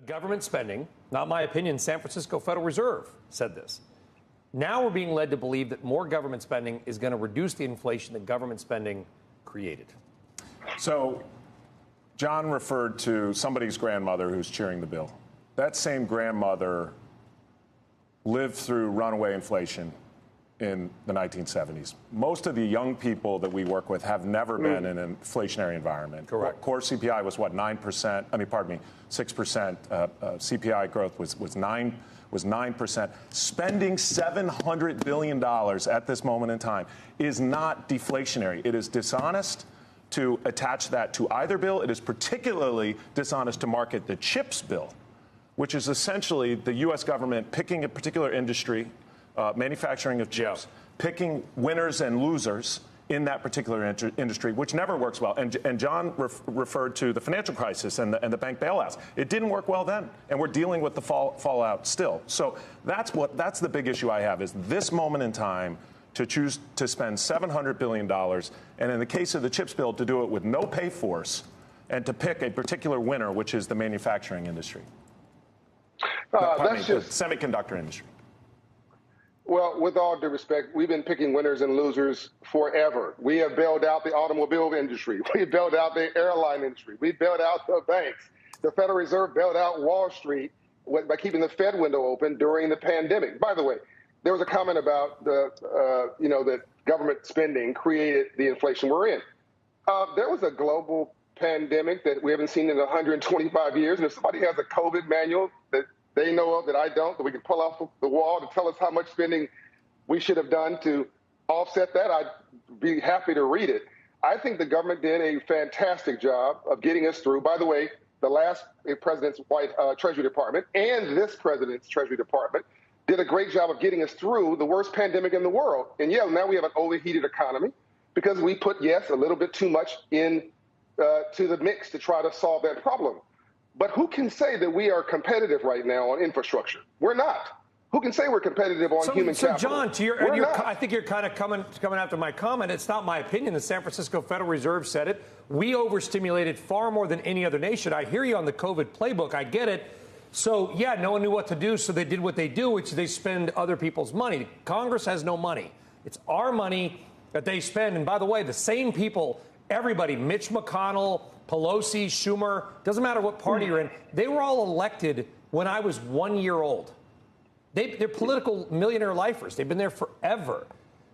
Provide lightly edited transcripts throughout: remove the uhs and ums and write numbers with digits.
Government spending, not my opinion, San Francisco Federal Reserve said this. Now we're being led to believe that more government spending is going to reduce the inflation that government spending created. So John referred to somebody's grandmother who's cheering the bill. That same grandmother lived through runaway inflation in the 1970s. Most of the young people that we work with have never been in an inflationary environment. Correct. Core CPI was what, 9%? 6%. CPI growth was 9%. Spending $700 billion at this moment in time is not deflationary. It is dishonest to attach that to either bill. It is particularly dishonest to market the CHIPS bill, which is essentially the U.S. government picking a particular industry, manufacturing of chips, picking winners and losers in that particular industry, which never works well. And John referred to the financial crisis and the bank bailouts. It didn't work well then, and we're dealing with the fallout still. So that's the big issue I have, is this moment in time to choose to spend $700 billion, and in the case of the CHIPS bill, to do it with no pay force and to pick a particular winner, which is the manufacturing industry. That's just the semiconductor industry. Well, with all due respect, we've been picking winners and losers forever. We have bailed out the automobile industry. We bailed out the airline industry. We bailed out the banks. The Federal Reserve bailed out Wall Street by keeping the Fed window open during the pandemic. By the way, there was a comment about that government spending created the inflation we're in. There was a global pandemic that we haven't seen in 125 years. And if somebody has a COVID manual that they know of that I don't, that we can pull off the wall to tell us how much spending we should have done to offset that, I'd be happy to read it. I think the government did a fantastic job of getting us through. By the way, the last president's Treasury Department and this president's Treasury Department did a great job of getting us through the worst pandemic in the world. And yeah, now we have an overheated economy because we put, yes, a little bit too much in to the mix to try to solve that problem. But who can say that we are competitive right now on infrastructure? We're not. Who can say we're competitive on human capital? So, John, I think you're kind of coming after my comment. It's not my opinion. The San Francisco Federal Reserve said it. We overstimulated far more than any other nation. I hear you on the COVID playbook. I get it. So, yeah, no one knew what to do, so they did what they do, which they spend other people's money. Congress has no money. It's our money that they spend. And by the way, the same people, everybody, Mitch McConnell, Pelosi, Schumer, doesn't matter what party you're in, they were all elected when I was 1 year old. They're political millionaire lifers. They've been there forever,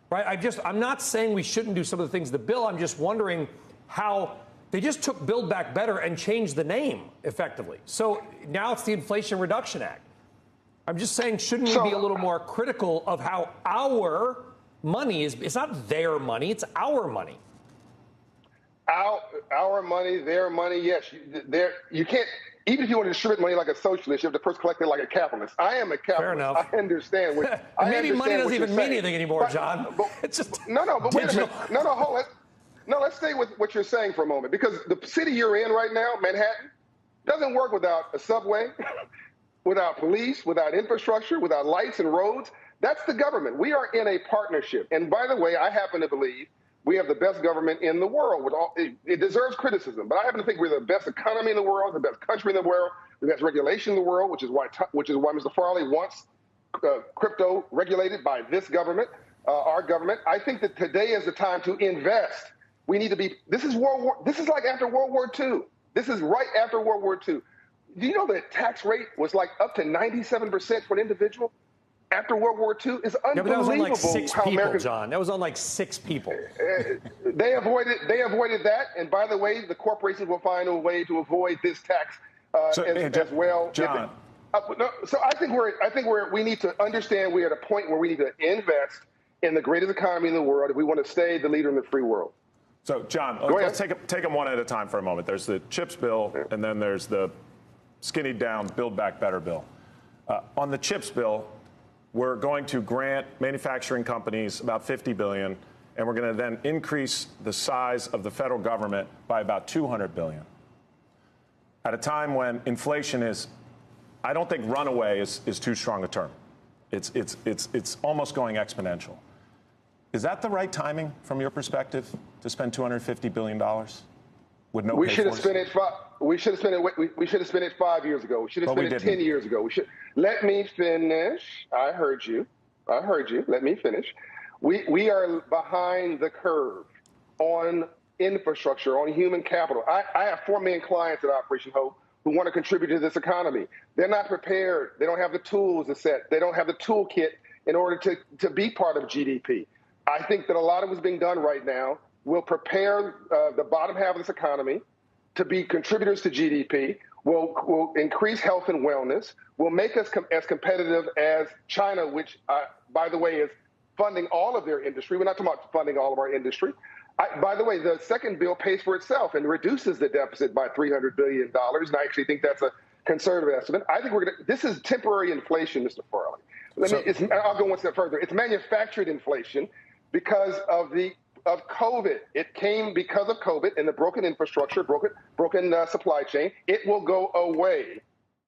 right? I'm not saying we shouldn't do some of the things in the bill. I'm just wondering how they just took Build Back Better and changed the name effectively. So now it's the Inflation Reduction Act. I'm just saying, shouldn't we be a little more critical of how our money is? It's not their money, it's our money. Our money, their money, yes. You can't, even if you want to distribute money like a socialist, you have to first collect it like a capitalist. I am a capitalist. Fair enough. I understand. Maybe money doesn't even mean anything anymore, John. It's just but wait a minute. Hold it. Let's stay with what you're saying for a moment, because the city you're in right now, Manhattan, doesn't work without a subway, without police, without infrastructure, without lights and roads. That's the government. We are in a partnership. And by the way, I happen to believe we have the best government in the world. It deserves criticism, but I happen to think we're the best economy in the world, the best country in the world, the best regulation in the world, which is why Mr. Farley wants crypto regulated by this government, our government. I think that today is the time to invest. We need to be. This is like after World War II. This is right after World War II. Do you know the tax rate was like up to 97% for an individual? After World War II, is unbelievable. Yeah, but that was on like 6 people, John. That was on like 6 people. They avoided that, and by the way, the corporations will find a way to avoid this tax as well. John. So I think we need to understand we're at a point where we need to invest in the greatest economy in the world if we want to stay the leader in the free world. So, John, let's take them one at a time for a moment. There's the CHIPS bill, and then there's the skinny down Build Back Better bill. On the CHIPS bill, we're going to grant manufacturing companies about $50 billion, and we're going to then increase the size of the federal government by about $200 billion. At a time when inflation is, I don't think runaway is too strong a term. It's almost going exponential. Is that the right timing from your perspective to spend $250 billion? with no We pay should have force? spent it. We should have spent it. We should have spent it 5 years ago. We should have But spent we it didn't. 10 years ago. We should. Let me finish. I heard you. I heard you. Let me finish. We are behind the curve on infrastructure, on human capital. I have 4 million clients at Operation Hope who want to contribute to this economy. They're not prepared. They don't have the tools to set. They don't have the toolkit in order to be part of GDP. I think that a lot of what's being done right now will prepare the bottom half of this economy to be contributors to GDP, will increase health and wellness, will make us as competitive as China, which, by the way, is funding all of their industry. We're not talking about funding all of our industry. By the way, the second bill pays for itself and reduces the deficit by $300 billion. And I actually think that's a conservative estimate. I think this is temporary inflation, Mr. Farley. I'll go one step further. It's manufactured inflation because of COVID. It came because of COVID and the broken infrastructure, broken supply chain. It will go away